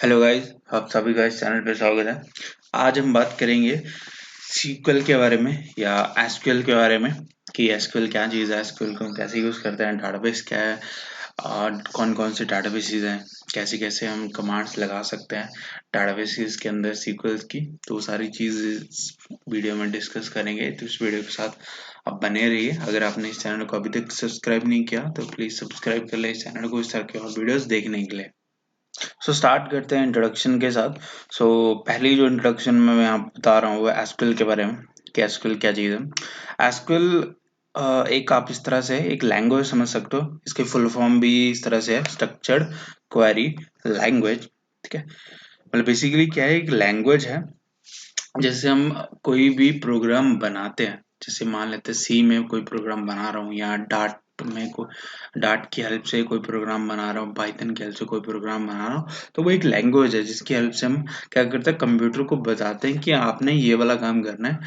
Hello guys, आप सभी का इस चैनल पे स्वागत है। आज हम बात करेंगे सीक्वल के बारे में या एसक्यूएल के बारे में कि एसक्यूएल क्या चीज़ है, एसक्यूएल को हम कैसे यूज़ करते हैं, डाटाबेस क्या है और कौन कौन से डाटाबेसेस हैं, कैसे कैसे हम कमांड्स लगा सकते हैं डाटाबेसेस के अंदर सीक्वल्स की। तो वो सारी चीज़ इस वीडियो में डिस्कस करेंगे। तो इस वीडियो के साथ आप बने रहिए। अगर आपने इस चैनल को अभी तक सब्सक्राइब नहीं किया तो प्लीज़ सब्सक्राइब कर ले इस चैनल को इस तरह के और वीडियोज़ देखने के लिए। स्टार्ट करते हैं इंट्रोडक्शन के साथ। पहली जो इंट्रोडक्शन में मैं आप बता रहा हूँ वो एसक्यूएल के बारे में कि एसक्यूएल क्या चीज़ है। एसक्यूएल एक आप इस तरह से एक लैंग्वेज समझ सकते हो। इसकी फुल फॉर्म भी इस तरह से है, स्ट्रक्चर्ड क्वेरी लैंग्वेज। ठीक है, मतलब बेसिकली क्या है, एक लैंग्वेज है। जैसे हम कोई भी प्रोग्राम बनाते हैं, जैसे मान लेते हैं सी में कोई प्रोग्राम बना रहा हूँ या डाट में को डाट की हेल्प से कोई प्रोग्राम बना रहा हूँ, पाइथन की हेल्प से कोई प्रोग्राम बना रहा हूँ। तो वो एक लैंग्वेज है जिसकी हेल्प से हम क्या करते हैं, कंप्यूटर को बताते हैं कि आपने ये वाला काम करना है,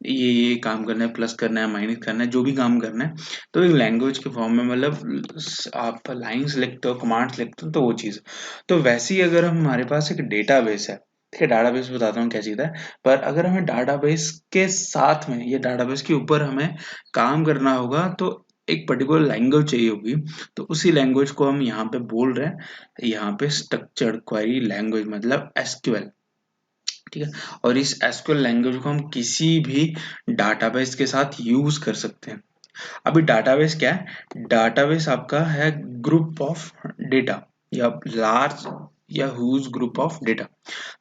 ये काम करना है, प्लस करना है, माइनस करना है, जो भी काम करना है। तो एक लैंग्वेज के फॉर्म में, मतलब आप लाइन्स लिखते हो, कमांड्स लिखते हो, तो वो चीज़। तो वैसे ही अगर हमारे पास एक डेटाबेस है, ठीक है, डाटाबेस बताता हूँ क्या चीज़ है। पर अगर हमें डाटाबेस के साथ में, ये डाटाबेस के ऊपर हमें काम करना होगा, तो एक पर्टिकुलर लैंग्वेज चाहिए होगी। तो उसी लैंग्वेज को हम यहाँ पे बोल रहे हैं, यहाँ पे स्ट्रक्चर्ड क्वेरी लैंग्वेज, मतलब एसक्यूएल। ठीक है, और इस एसक्यूएल लैंग्वेज को हम किसी भी डाटाबेस के साथ यूज कर सकते हैं। अभी डाटाबेस क्या है? डाटाबेस आपका है ग्रुप ऑफ डेटा या लार्ज या ह्यूज ग्रुप ऑफ डेटा।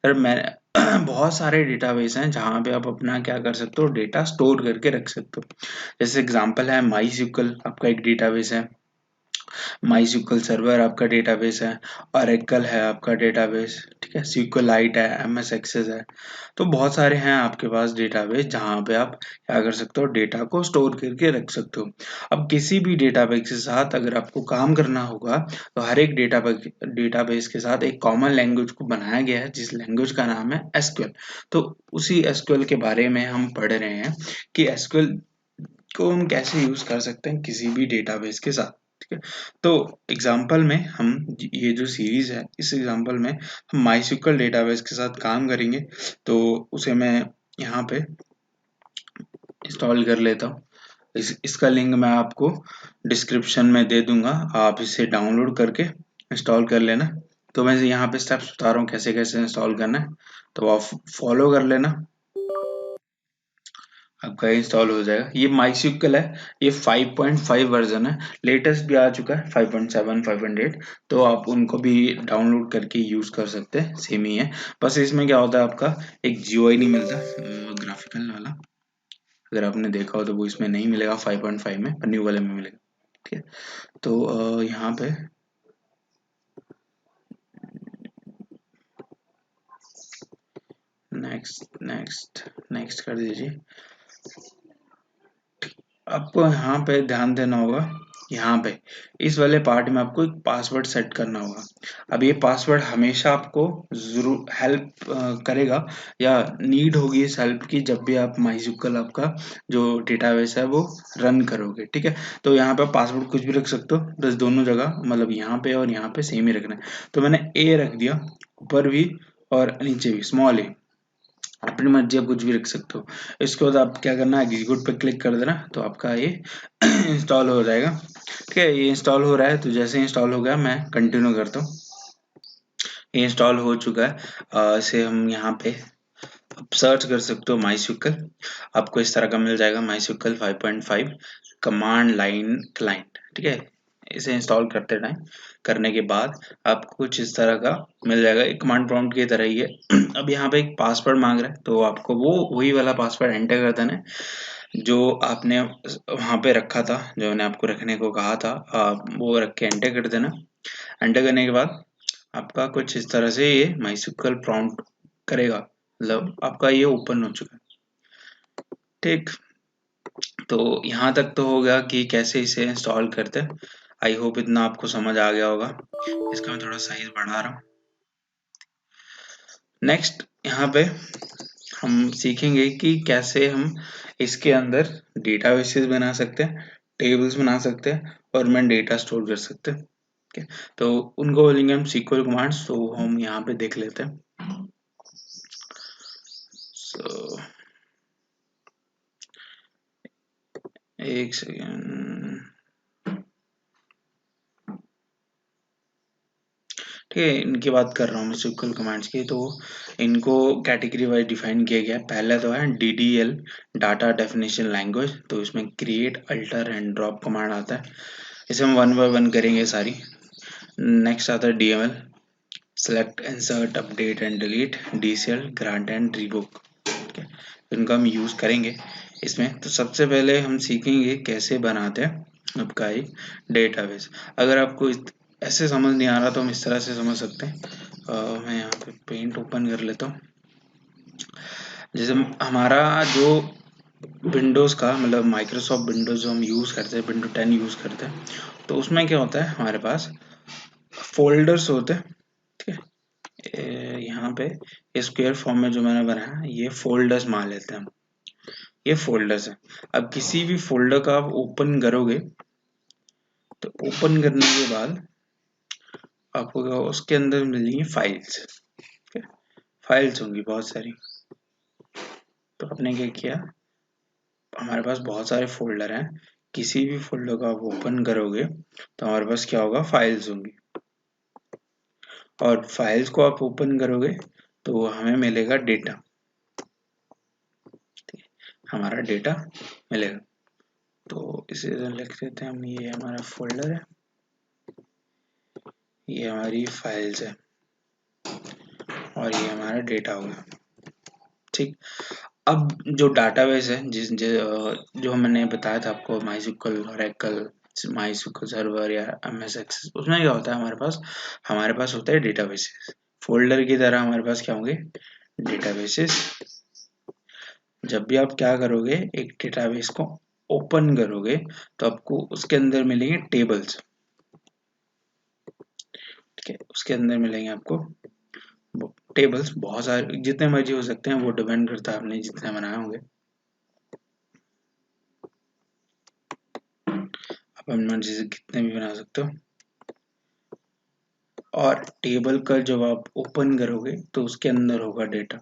पर मैं बहुत सारे डेटाबेस हैं जहाँ पे आप अपना क्या कर सकते हो, डेटा स्टोर करके रख सकते हो। जैसे एग्जांपल है माई स्क्यूएल, आपका एक डेटाबेस है। माई सर्वर आपका डेटाबेस है, ऑरेकल है आपका डेटाबेस, ठीक है, SQLite है, MS एक्सेस है। तो बहुत सारे हैं आपके पास डेटाबेस जहाँ पे आप क्या कर सकते हो, डेटा को स्टोर करके रख सकते हो। अब किसी भी डेटाबेस के साथ अगर आपको काम करना होगा, तो हर एक डेटाबेस के साथ एक कॉमन लैंग्वेज को बनाया गया है, जिस लैंग्वेज का नाम है एसक्यूएल। तो उसी एसक्यूएल के बारे में हम पढ़ रहे हैं कि एसक्यूएल को हम कैसे यूज कर सकते हैं किसी भी डेटाबेस के साथ। ठीक है, तो एग्जांपल में हम, ये जो सीरीज है, इस एग्जांपल में हम माईस्क्यूएल डेटाबेस के साथ काम करेंगे। तो उसे मैं यहाँ पे इंस्टॉल कर लेता हूँ। इसका लिंक मैं आपको डिस्क्रिप्शन में दे दूंगा, आप इसे डाउनलोड करके इंस्टॉल कर लेना। तो मैं यहाँ पे स्टेप्स बता रहा हूँ कैसे कैसे इंस्टॉल करना है, तो आप फॉलो कर लेना, आपका इंस्टॉल हो जाएगा। ये माईस्क्यूएल है, ये 5.5 वर्जन है। लेटेस्ट भी आ चुका है 5.7 5.8, तो आप उनको भी डाउनलोड करके यूज कर सकते हैं, सेम ही है। बस इसमें क्या होता है, आपका एक जीयूआई नहीं मिलता ग्राफिकल वाला। अगर आपने देखा हो तो वो इसमें नहीं मिलेगा 5.5 में, पर न्यू वाले में मिलेगा। ठीक है, तो यहाँ पे नेक्स्ट नेक्स्ट नेक्स्ट कर दीजिए। आपको यहाँ पे ध्यान देना होगा, यहाँ पे इस वाले पार्ट में आपको एक पासवर्ड सेट करना होगा। अब ये पासवर्ड हमेशा आपको जरूर हेल्प करेगा या नीड होगी इस हेल्प की, जब भी आप माईस्क्यूएल आपका जो डेटाबेस है वो रन करोगे। ठीक है, तो यहाँ पे पासवर्ड कुछ भी रख सकते हो, बस दोनों जगह, मतलब यहाँ पे और यहाँ पे सेम ही रखना है। तो मैंने ए रख दिया, ऊपर भी और नीचे भी स्मॉल ए, अपनी मर्जी आप कुछ भी रख सकते हो। इसके बाद आप क्या करना है, एग्जीक्यूट पे क्लिक कर देना, तो आपका ये इंस्टॉल हो जाएगा। ठीक है, ये इंस्टॉल हो रहा है, तो जैसे इंस्टॉल हो गया मैं कंटिन्यू करता हूँ। ये इंस्टॉल हो चुका है। इसे हम यहाँ पे आप सर्च कर सकते हो माईस्क्यूएल, आपको इस तरह का मिल जाएगा, माईस्क्यूएल 5.5 कमांड लाइन क्लाइंट। ठीक है, इसे इंस्टॉल करते टाइम करने के बाद आपको कुछ इस तरह का मिल जाएगा, एक कमांड प्रॉम्प्ट की तरह ही है। अब यहाँ पे एक पासवर्ड मांग रहा है, तो आपको वो वही वाला पासवर्ड एंटर कर देना है जो आपने वहां पे रखा था, जो मैंने आपको रखने को कहा था, आप वो रख के एंटर कर देना। एंटर करने के बाद आपका कुछ इस तरह से ये माईस्क्यूएल प्रॉम्प्ट करेगा, मतलब आपका ये ओपन हो चुका है। ठीक, तो यहाँ तक तो हो गया कि कैसे इसे इंस्टॉल करते हैं। आई होप इतना आपको समझ आ गया होगा। इसका मैं थोड़ा साइज बढ़ा रहा हूँ। नेक्स्ट यहाँ पे हम सीखेंगे कि कैसे हम इसके अंदर डेटाबेसेस बना सकते हैं, टेबल्स बना सकते हैं और मैं डेटा स्टोर कर सकते हैं। ठीक है, तो उनको बोलेंगे हम SQL कमांड्स। तो हम यहाँ पे देख लेते हैं। सो एक सेकेंड, ठीक है, इनकी बात कर रहा हूँ मैं SQL कमांड्स की। तो इनको कैटेगरी वाइज डिफाइन किया गया है। पहला तो है DDL, डाटा डेफिनेशन लैंग्वेज। तो इसमें create, alter and drop command आता है। इसे हम वन बाय वन करेंगे सारी। नेक्स्ट आता है DML, select, insert, update and delete, DCL, grant and revoke. ठीक है, इनका हम यूज करेंगे इसमें। तो सबसे पहले हम सीखेंगे कैसे बनाते हैं आपका एक डेटाबेस। अगर आपको ऐसे समझ नहीं आ रहा तो हम इस तरह से समझ सकते हैं। मैं यहाँ पे पेंट ओपन कर लेता हूँ। जैसे हमारा जो विंडोज का मतलब माइक्रोसॉफ्ट विंडोज जो हम यूज करते हैं, विंडो 10 यूज करते हैं, तो उसमें क्या होता है, हमारे पास फोल्डर्स होते हैं। ठीक है, यहाँ पे स्क्वायर फॉर्म में जो मैंने बनाया ये फोल्डर्स मान लेते हैं हम। ये फोल्डर्स है। अब किसी भी फोल्डर का आप ओपन करोगे तो ओपन करने के बाद आपको उसके अंदर मिलेंगी फाइल्स। ठीक है, फाइल्स होंगी बहुत सारी। तो आपने क्या किया, हमारे पास बहुत सारे फोल्डर हैं। किसी भी फोल्डर को आप ओपन करोगे तो हमारे पास क्या होगा, फाइल्स होंगी। और फाइल्स को आप ओपन करोगे तो हमें मिलेगा डेटा। हमारा डेटा मिलेगा। तो इसे लिख देते हैं हम, ये हमारा फोल्डर है, ये हमारी फाइल्स है और ये हमारा डेटा होगा। ठीक, अब जो डाटाबेस है जो मैंने बताया था आपको, MySQL, Oracle, MySQL सर्वर या MS एक्सेस, उसमें क्या होता है, हमारे पास होता है डेटाबेसेस। फोल्डर की तरह हमारे पास क्या होंगे, डेटाबेसेस। जब भी आप क्या करोगे, एक डेटाबेस को ओपन करोगे तो आपको उसके अंदर मिलेंगे टेबल्स। ठीक है, उसके अंदर मिलेंगे आपको टेबल्स, बहुत सारे, जितने मर्जी हो सकते हैं, वो डिपेंड करता है आपने जितने बनाए होंगे। आप अपनी मर्जी से कितने भी बना सकते हो। और टेबल का जब आप ओपन करोगे तो उसके अंदर होगा डेटा।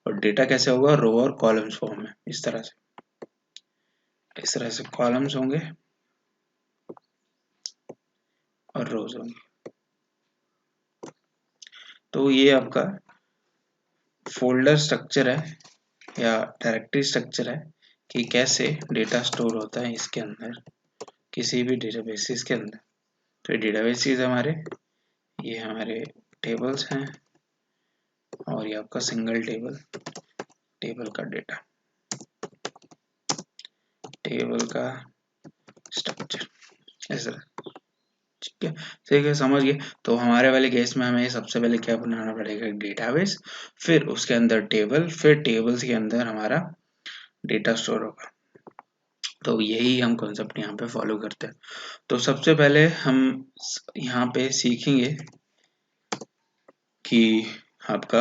और डेटा कैसे होगा, रो और कॉलम्स फॉर्म में। इस तरह से कॉलम्स होंगे और रोज होंगे। तो ये आपका फोल्डर स्ट्रक्चर है या डायरेक्टरी स्ट्रक्चर है कि कैसे डेटा स्टोर होता है इसके अंदर, किसी भी डेटाबेसेस के अंदर। तो ये डेटाबेसेस हमारे, ये हमारे टेबल्स हैं और ये आपका सिंगल टेबल का डेटा, टेबल का स्ट्रक्चर ऐसा। ठीक है, ठीक है, समझ गए। तो हमारे वाले केस में हमें सबसे पहले क्या बनाना पड़ेगा, डेटाबेस, फिर उसके अंदर टेबल, फिर टेबल्स के अंदर हमारा डेटा स्टोर होगा। तो यही हम कॉन्सेप्ट यहाँ पे फॉलो करते हैं। तो सबसे पहले हम यहाँ पे सीखेंगे कि आपका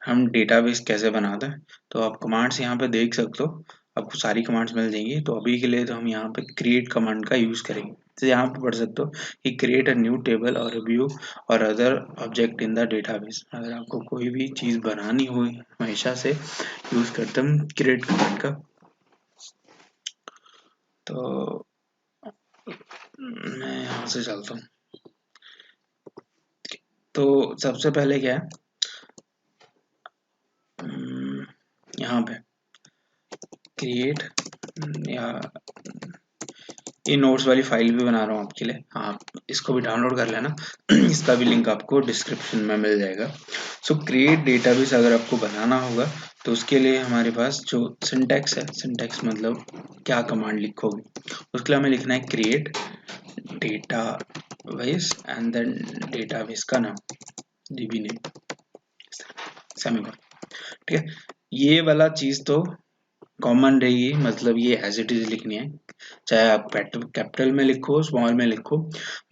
हम डेटाबेस कैसे बनाते हैं। तो आप कमांड्स यहाँ पे देख सकते हो, आपको सारी कमांड्स मिल जाएंगी। तो अभी के लिए तो हम यहाँ पे क्रिएट कमांड का यूज करेंगे। तो यहाँ पे पढ़ सकते हो कि क्रिएट अ न्यू टेबल और व्यू और other object in the database. अगर आपको कोई भी चीज बनानी हो, हमेशा से यूज करते हम क्रिएट कमांड का। तो मैं यहाँ से चलता हूँ। तो सबसे पहले क्या है, यहाँ पे क्रिएट, या ये नोट्स वाली फाइल भी बना रहा हूँ आपके लिए, आप इसको भी डाउनलोड कर लेना। इसका भी लिंक आपको डिस्क्रिप्शन में मिल जाएगा। सो क्रिएट डेटाबेस अगर आपको बनाना होगा तो उसके लिए हमारे पास जो सिंटैक्स है, सिंटैक्स मतलब क्या कमांड लिखोगे, उसके लिए हमें लिखना है create database and then database का नाम, डीबी नेम, सेमीकोलन। ठीक है, ये वाला चीज तो कॉमन रहेगी, मतलब ये एज इट इज लिखनी है, चाहे आप कैपिटल में लिखो, स्मॉल में लिखो।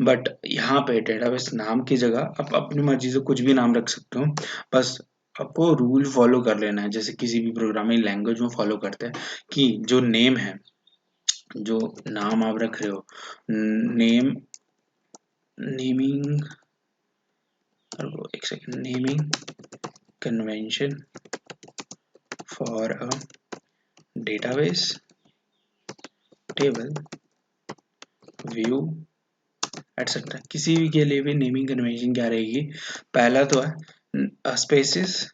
बट यहाँ पे डेटाबेस नाम की जगह आप अपनी मर्जी से कुछ भी नाम रख सकते हो। बस आपको रूल फॉलो कर लेना है, जैसे किसी भी प्रोग्रामिंग लैंग्वेज में फॉलो करते हैं कि जो नेम है, जो नाम आप रख रहे हो, नेम नेमिंग, एक second, naming convention for a database, table, view etcetera. किसी भी के लिए भी नेमिंग कन्वेंशन क्या रहेगी? पहला तो है स्पेसेस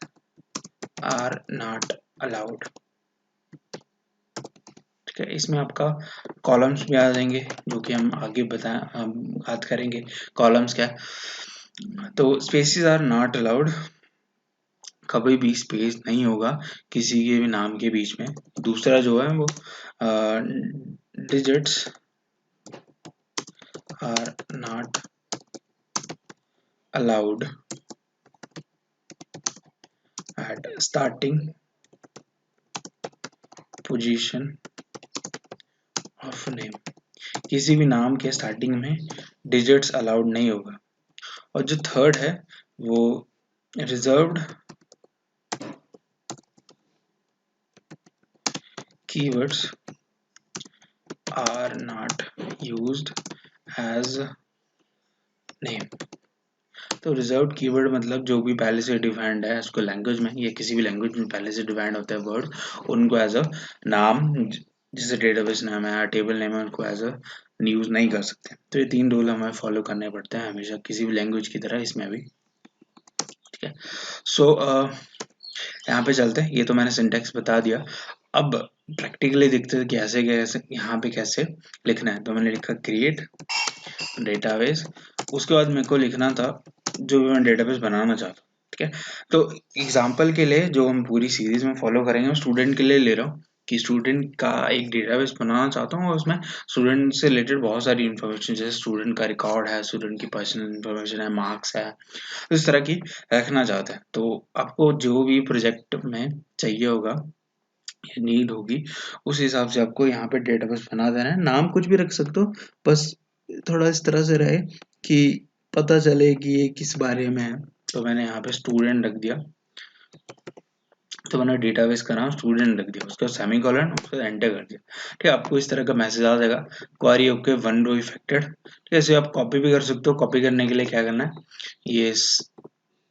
आर नॉट अलाउड, ठीक है। इसमें आपका कॉलम्स भी आ जाएंगे जो कि हम आगे बात करेंगे कॉलम्स क्या है। तो स्पेसेस आर नॉट अलाउड, कभी भी स्पेस नहीं होगा किसी के भी नाम के बीच में। दूसरा जो है वो digits are not allowed at starting position of name, किसी भी नाम के स्टार्टिंग में डिजिट्स अलाउड नहीं होगा। और जो थर्ड है वो reserved keywords are not used as name. तो रिजर्व्ड कीवर्ड मतलब जो भी पहले से डिफाइंड है उसको लैंग्वेज में या किसी भी लैंग्वेज में पहले से डिफाइंड होता है वर्ड, उनको एज अ नाम, जैसे डेटाबेस नाम है या टेबल नेम है, उनको एज अ यूज नहीं कर सकते। तो ये 3 रूल हमें फॉलो करने पड़ते हैं हमेशा किसी भी लैंग्वेज की तरह इसमें भी, ठीक है। सो यहाँ पे चलते हैं, ये तो मैंने सिंटेक्स बता दिया। अब प्रैक्टिकली देखते हैं कैसे कैसे यहाँ पे कैसे लिखना है। तो मैंने लिखा क्रिएट डेटाबेस, उसके बाद मेरे को लिखना था जो भी मैं डेटाबेस बनाना चाहता हूँ, ठीक है। तो एग्जांपल के लिए जो हम पूरी सीरीज में फॉलो करेंगे वो स्टूडेंट के लिए ले रहा हूँ कि स्टूडेंट का एक डेटाबेस बनाना चाहता हूँ और उसमें स्टूडेंट से रिलेटेड बहुत सारी इन्फॉर्मेशन, जैसे स्टूडेंट का रिकॉर्ड है, स्टूडेंट की पर्सनल इन्फॉर्मेशन है, मार्क्स है, इस तरह की रखना चाहते हैं। तो आपको जो भी प्रोजेक्ट में चाहिए होगा, नीड होगी, उस हिसाब से आपको यहाँ पे डेटाबेस बना देना है। नाम कुछ भी रख सकते हो, बस थोड़ा इस तरह से रहे कि पता चले कि ये किस बारे में है। तो मैंने यहाँ पे स्टूडेंट रख दिया, तो मैंने डेटाबेस का नाम स्टूडेंट रख दिया, उसका सेमीकोलन, उसका एंटर कर दिया, ठीक है। आपको इस तरह का मैसेज आ जाएगा, query okay, one row affected, ठीक है। इसे आप कॉपी भी कर सकते हो। कॉपी करने के लिए क्या करना है, ये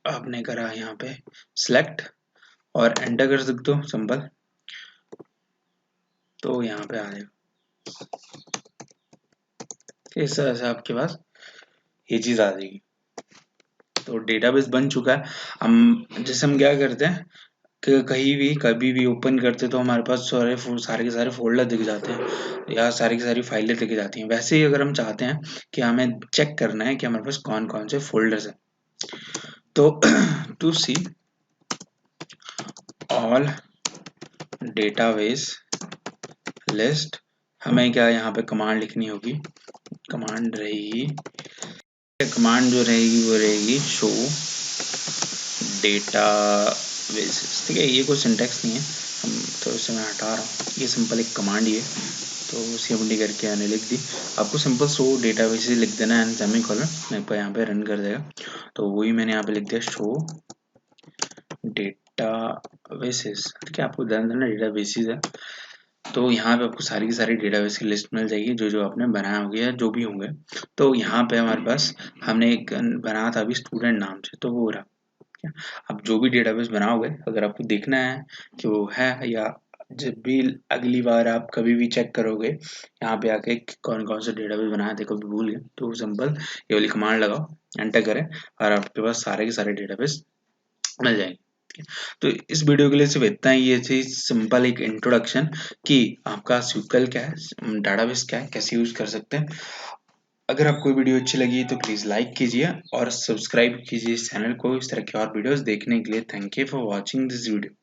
आपने करा यहाँ पे सिलेक्ट और एंटर कर सकते हो, सिंपल। तो यहाँ पे आ जाएगा, इस तरह से आपके पास ये चीज आ जाएगी। तो डेटाबेस बन चुका है। हम क्या करते हैं कि कहीं भी कभी भी ओपन करते तो हमारे पास सारे के सारे फोल्डर दिख जाते हैं या सारी की सारी फाइलें दिख जाती हैं। वैसे ही अगर हम चाहते हैं कि हमें चेक करना है कि हमारे पास कौन कौन से फोल्डर्स हैं, तो to see all database list, हमें क्या यहाँ पे कमांड लिखनी होगी, कमांड रहेगी, कमांड जो रहेगी वो रहेगी शो डेटाबेसेस, ठीक है। ये कोई सिंटेक्स नहीं है, हम तो इसे मैं हटा रहा हूँ, ये सिंपल एक कमांड ही है। तो CMD करके मैंने लिख दी। आपको सिंपल शो डेटाबेसेस लिख देना है, सेमीकोलन, मेरे को यहाँ पे रन कर देगा। तो वही मैंने यहाँ पे लिख दिया, शो डेटाबेसेस, ठीक है। आपको ध्यान देना डेटाबेसेस है, तो यहाँ पे आपको सारी की सारी डेटाबेस की लिस्ट मिल जाएगी जो जो आपने बनाया होगा या जो भी होंगे। तो यहाँ पे हमारे पास हमने एक बनाया था अभी स्टूडेंट नाम से, तो वो रहा। अब जो भी डेटाबेस बनाओगे, अगर आपको देखना है कि वो है, या जब भी अगली बार आप कभी भी चेक करोगे यहाँ पे आके कौन कौन से डेटाबेस बनाए थे, कभी भूल गए, तो सिंपल ये वाली कमांड लगाओ, एंटर करें और आपके पास सारे के सारे डेटाबेस मिल जाएंगे। तो इस वीडियो के लिए सिर्फ इतना ही, ये थी सिंपल एक इंट्रोडक्शन कि आपका SQL क्या है, डेटाबेस क्या है, कैसे यूज कर सकते हैं। अगर आपको वीडियो अच्छी लगी तो प्लीज लाइक कीजिए और सब्सक्राइब कीजिए इस चैनल को इस तरह के और वीडियोस देखने के लिए। Thank you for watching this video.